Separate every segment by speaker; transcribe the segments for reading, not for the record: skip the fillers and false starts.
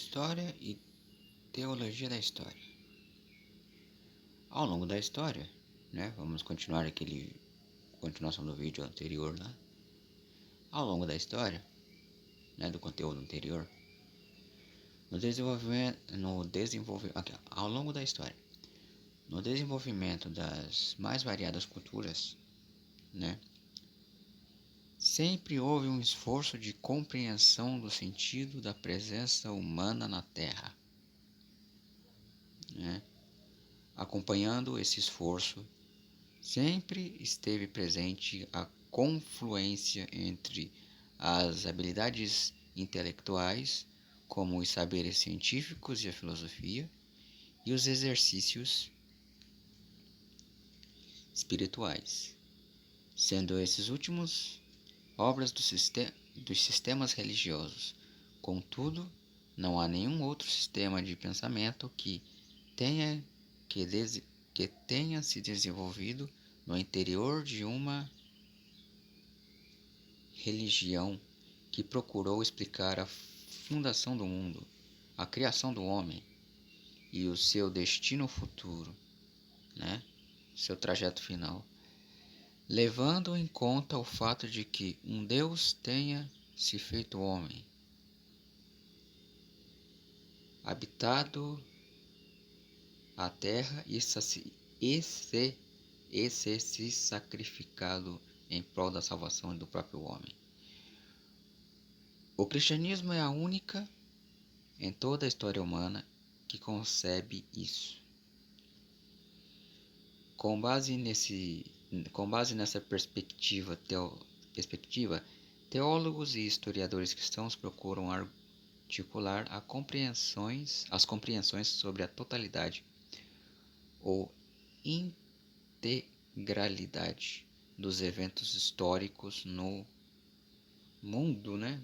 Speaker 1: História e teologia da história. Ao longo da história, né, vamos continuar continuação do vídeo anterior lá. Ao longo da história, né, do conteúdo anterior, ao longo da história, no desenvolvimento das mais variadas culturas, né, sempre houve um esforço de compreensão do sentido da presença humana na Terra, né? Acompanhando esse esforço, sempre esteve presente a confluência entre as habilidades intelectuais, como os saberes científicos e a filosofia, e os exercícios espirituais, sendo esses últimos obras dos sistemas religiosos. Contudo, não há nenhum outro sistema de pensamento tenha que tenha se desenvolvido no interior de uma religião que procurou explicar a fundação do mundo, a criação do homem e o seu destino futuro, né? Seu trajeto final, levando em conta o fato de que um Deus tenha se feito homem, habitado a terra e se sacrificado em prol da salvação do próprio homem. O cristianismo é a única em toda a história humana que concebe isso. Com base nessa perspectiva, teólogos e historiadores cristãos procuram articular as compreensões sobre a totalidade ou integralidade dos eventos históricos no mundo, né?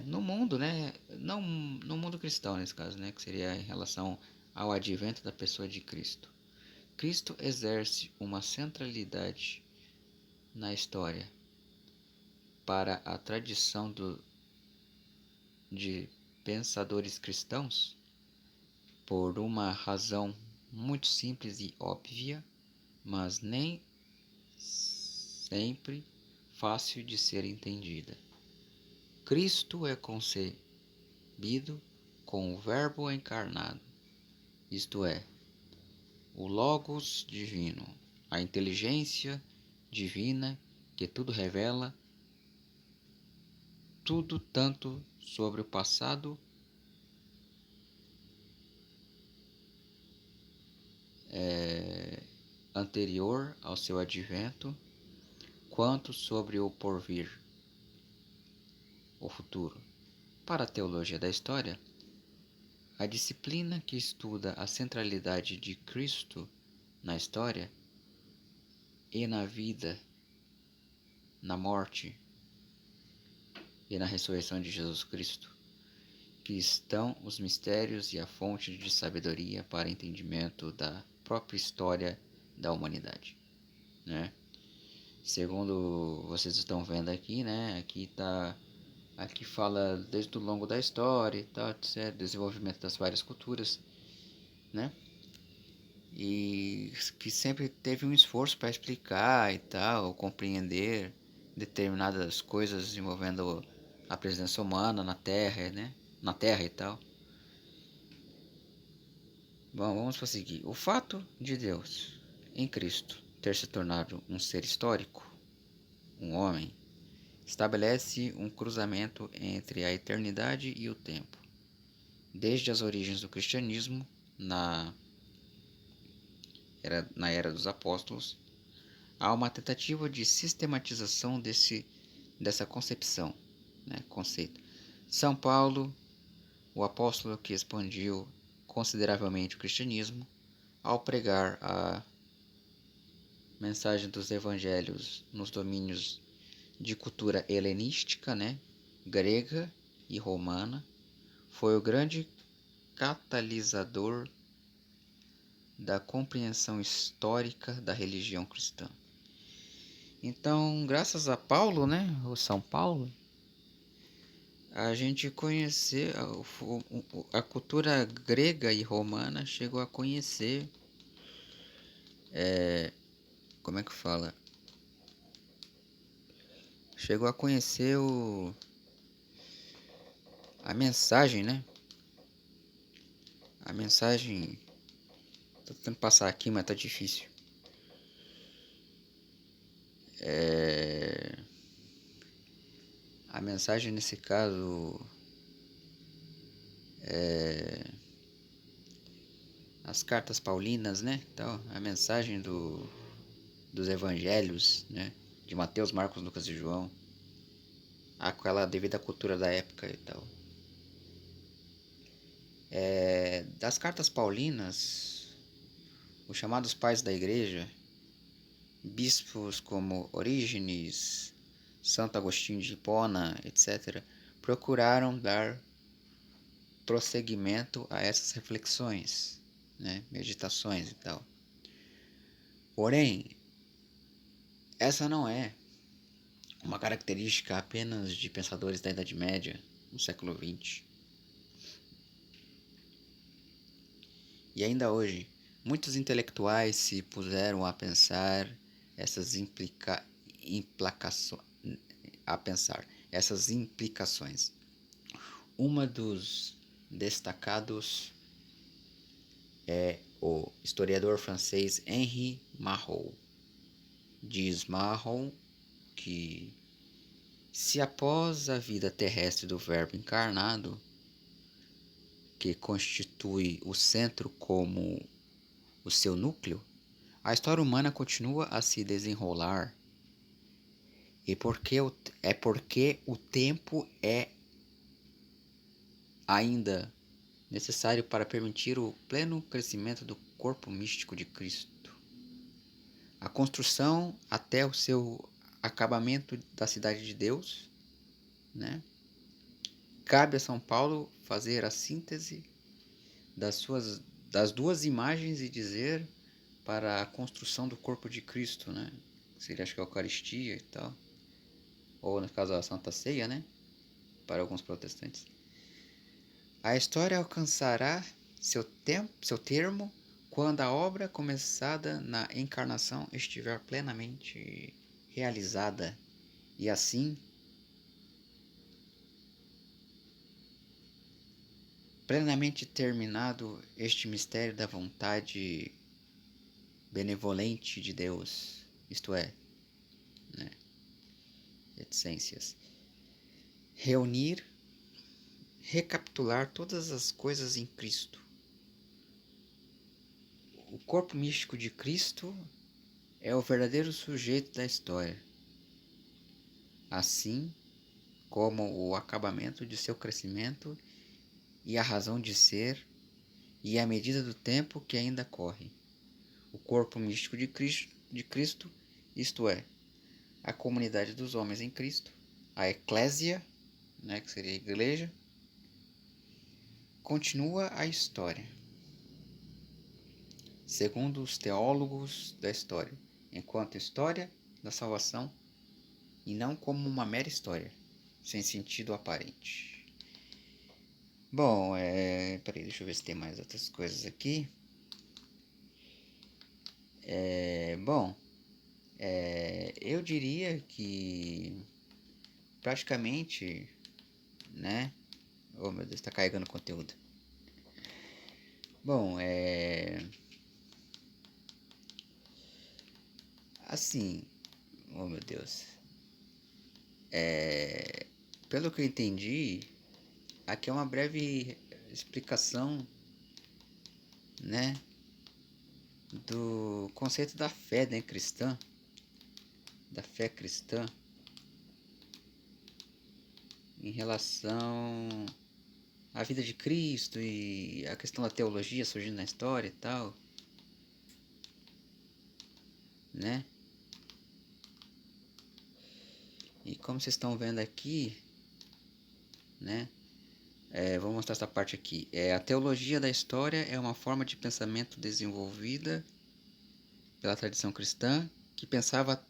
Speaker 1: No mundo, né? Não no mundo cristão nesse caso, né? Que seria em relação ao advento da pessoa de Cristo. Cristo exerce uma centralidade na história para a tradição de pensadores cristãos por uma razão muito simples e óbvia, mas nem sempre fácil de ser entendida. Cristo é concebido com o Verbo encarnado, isto é, o Logos divino, a inteligência divina que tudo revela, tudo tanto sobre o passado anterior ao seu advento, quanto sobre o porvir, o futuro. Para a teologia da história, a disciplina que estuda a centralidade de Cristo na história e na vida, na morte e na ressurreição de Jesus Cristo, que estão os mistérios e a fonte de sabedoria para entendimento da própria história da humanidade, né? Segundo vocês estão vendo aqui, né? Aqui fala desde o longo da história e tal, etc, desenvolvimento das várias culturas, né? E que sempre teve um esforço para explicar e tal, compreender determinadas coisas envolvendo a presença humana na Terra, né? Na Terra e tal. Bom, vamos prosseguir. O fato de Deus, em Cristo, ter se tornado um ser histórico, um homem, estabelece um cruzamento entre a eternidade e o tempo. Desde as origens do cristianismo, na era dos apóstolos, há uma tentativa de sistematização dessa concepção, né, conceito. São Paulo, o apóstolo que expandiu consideravelmente o cristianismo, ao pregar a mensagem dos evangelhos nos domínios de cultura helenística, né, grega e romana, foi o grande catalisador da compreensão histórica da religião cristã. Então, graças a Paulo, né, o São Paulo, a gente conhecer a cultura grega e romana chegou a conhecer, como é que fala? Chegou a conhecer a mensagem, né? A mensagem, tô tentando passar aqui, mas tá difícil. A mensagem nesse caso, as cartas paulinas, né? Então, a mensagem dos evangelhos, né? De Mateus, Marcos, Lucas e João. Aquela devido à cultura da época e tal. Das cartas paulinas, os chamados pais da igreja, bispos como Orígenes, Santo Agostinho de Hipona, etc., procuraram dar prosseguimento a essas reflexões, né, meditações e tal. Porém, essa não é uma característica apenas de pensadores da Idade Média, no século XX. E ainda hoje, muitos intelectuais se puseram a pensar essas implicações, a pensar essas implicações. Uma dos destacados é o historiador francês Henri Marot. Diz Marot que se após a vida terrestre do Verbo encarnado, que constitui o centro como o seu núcleo, a história humana continua a se desenrolar e porque o tempo é ainda necessário para permitir o pleno crescimento do corpo místico de Cristo. A construção até o seu acabamento da cidade de Deus, né? Cabe a São Paulo fazer a síntese das duas imagens e dizer para a construção do corpo de Cristo, né? Seria, acho que a Eucaristia e tal. Ou, no caso, a Santa Ceia, né? Para alguns protestantes. A história alcançará seu termo quando a obra começada na encarnação estiver plenamente realizada e assim plenamente terminado este mistério da vontade benevolente de Deus, isto é, né, essências. Reunir, recapitular todas as coisas em Cristo. O corpo místico de Cristo é o verdadeiro sujeito da história, assim como o acabamento de seu crescimento e a razão de ser e a medida do tempo que ainda corre. O corpo místico de Cristo, isto é, a comunidade dos homens em Cristo, a eclésia, né, que seria a igreja, continua a história, segundo os teólogos da história, enquanto história da salvação e não como uma mera história, sem sentido aparente. Bom, peraí, deixa eu ver se tem mais outras coisas aqui. Bom, eu diria que praticamente, né? Oh meu Deus, está carregando conteúdo. Bom, assim, oh meu Deus. Pelo que eu entendi, aqui é uma breve explicação, né, do conceito da fé, né, cristã, da fé cristã, em relação à vida de Cristo e a questão da teologia surgindo na história e tal, né? E como vocês estão vendo aqui, né? Vou mostrar essa parte aqui. A teologia da história é uma forma de pensamento desenvolvida pela tradição cristã que pensava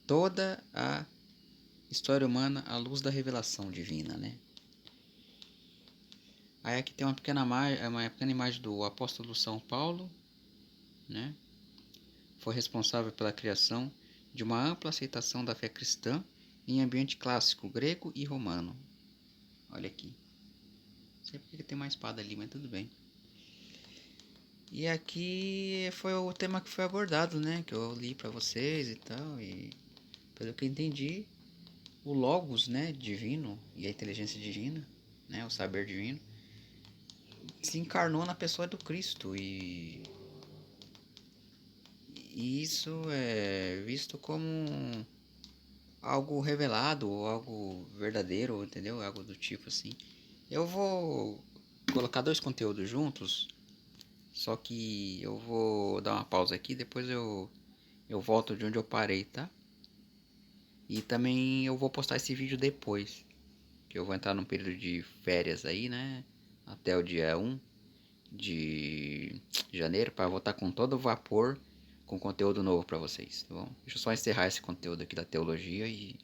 Speaker 1: toda a história humana à luz da revelação divina, né? Aí aqui tem uma pequena imagem do apóstolo São Paulo, né? Foi responsável pela criação de uma ampla aceitação da fé cristã em ambiente clássico, grego e romano. Olha aqui. Não sei porque tem uma espada ali, mas tudo bem. E aqui foi o tema que foi abordado, né? Que eu li para vocês e tal. E pelo que eu entendi, o Logos, né? Divino e a inteligência divina, né? O saber divino, se encarnou na pessoa do Cristo. E isso é visto como algo revelado ou algo verdadeiro, entendeu? Algo do tipo assim. Eu vou colocar dois conteúdos juntos, só que eu vou dar uma pausa aqui, depois eu volto de onde eu parei, tá? E também eu vou postar esse vídeo depois, que eu vou entrar num período de férias aí, né? Até o dia 1 de janeiro, para voltar com todo o vapor, com conteúdo novo para vocês, tá bom? Deixa eu só encerrar esse conteúdo aqui da teologia e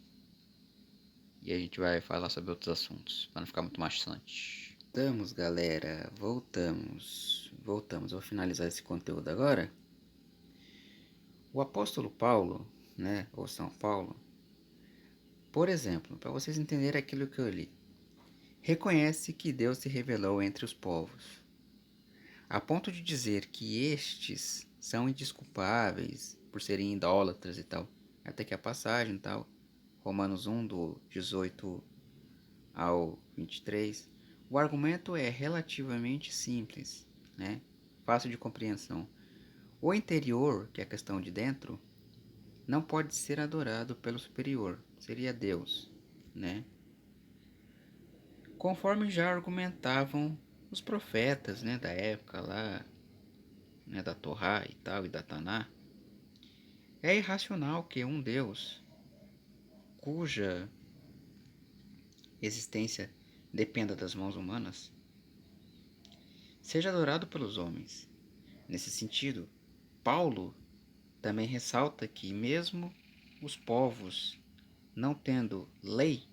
Speaker 1: a gente vai falar sobre outros assuntos, para não ficar muito maçante. Voltamos, galera, voltamos. Vou finalizar esse conteúdo agora. O apóstolo Paulo, né, ou São Paulo, por exemplo, para vocês entenderem aquilo que eu li, reconhece que Deus se revelou entre os povos, a ponto de dizer que estes são indesculpáveis por serem idólatras e tal. Até que a passagem e tal, Romanos 1, do 18 ao 23, o argumento é relativamente simples, né? Fácil de compreensão. O interior, que é a questão de dentro, não pode ser adorado pelo superior, seria Deus, né? Conforme já argumentavam os profetas, né, da época lá, né, da Torá e tal, e da Taná, é irracional que um Deus, cuja existência dependa das mãos humanas, seja adorado pelos homens. Nesse sentido, Paulo também ressalta que mesmo os povos não tendo lei,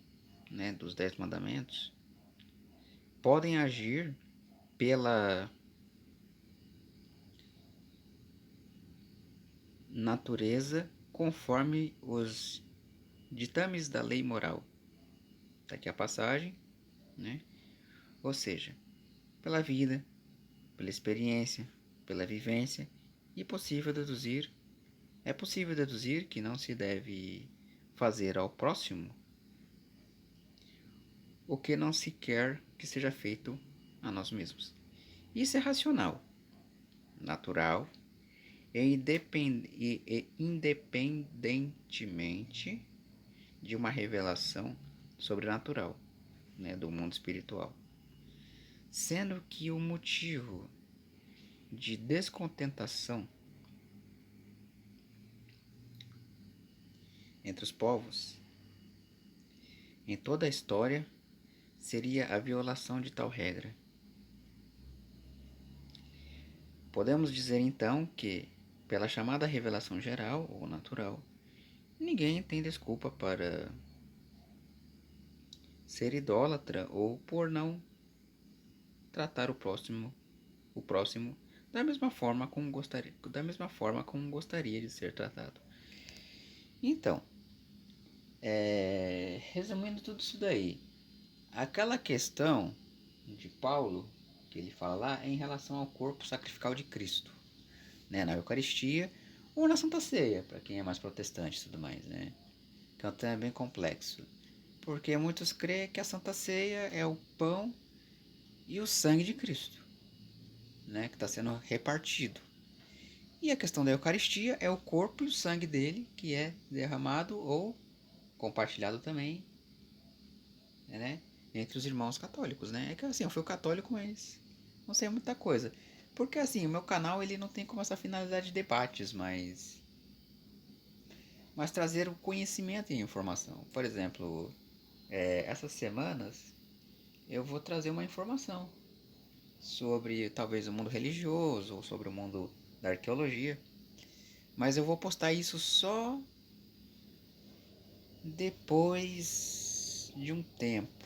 Speaker 1: né, dos 10 mandamentos, podem agir pela natureza conforme os ditames da lei moral. Está aqui a passagem, né? Ou seja, pela vida, pela experiência, pela vivência, e é possível deduzir que não se deve fazer ao próximo o que não se quer que seja feito a nós mesmos. Isso é racional, natural e independentemente de uma revelação sobrenatural, né, do mundo espiritual. Sendo que o motivo de descontentação entre os povos em toda a história seria a violação de tal regra. Podemos dizer então que, pela chamada revelação geral ou natural, ninguém tem desculpa para ser idólatra ou por não tratar o próximo da mesma forma como gostaria de ser tratado. Então, resumindo tudo isso daí, aquela questão de Paulo que ele fala lá é em relação ao corpo sacrificial de Cristo, né, na Eucaristia ou na Santa Ceia, para quem é mais protestante e tudo mais, né? Que é um tema bem complexo, porque muitos creem que a Santa Ceia é o pão e o sangue de Cristo, né, que está sendo repartido. E a questão da Eucaristia é o corpo e o sangue dele que é derramado ou compartilhado também, né, entre os irmãos católicos, né? É que assim, eu fui católico, mas não sei muita coisa. Porque assim, o meu canal ele não tem como essa finalidade de debates, mas trazer o conhecimento e informação. Por exemplo, essas semanas eu vou trazer uma informação sobre talvez o mundo religioso ou sobre o mundo da arqueologia, mas eu vou postar isso só depois de um tempo,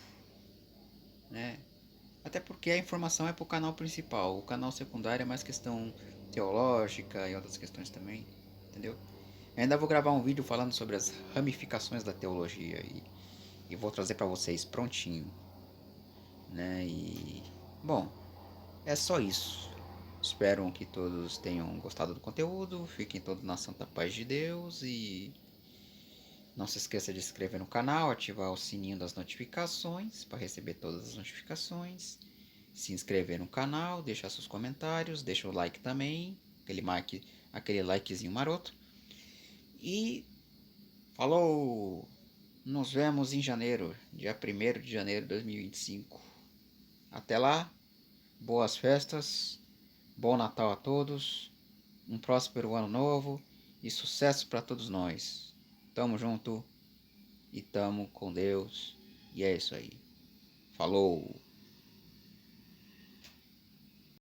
Speaker 1: né? Até porque a informação é para o canal principal. O canal secundário é mais questão teológica e outras questões também, entendeu? Eu ainda vou gravar um vídeo falando sobre as ramificações da teologia e vou trazer para vocês prontinho, né? E bom, é só isso. Espero que todos tenham gostado do conteúdo. Fiquem todos na santa paz de Deus e não se esqueça de se inscrever no canal, ativar o sininho das notificações para receber todas as notificações. Se inscrever no canal, deixar seus comentários, deixa o like também, aquele likezinho maroto. E falou! Nos vemos em janeiro, dia 1º de janeiro de 2025. Até lá, boas festas, bom Natal a todos, um próspero ano novo e sucesso para todos nós. Tamo junto e tamo com Deus. E é isso aí. Falou!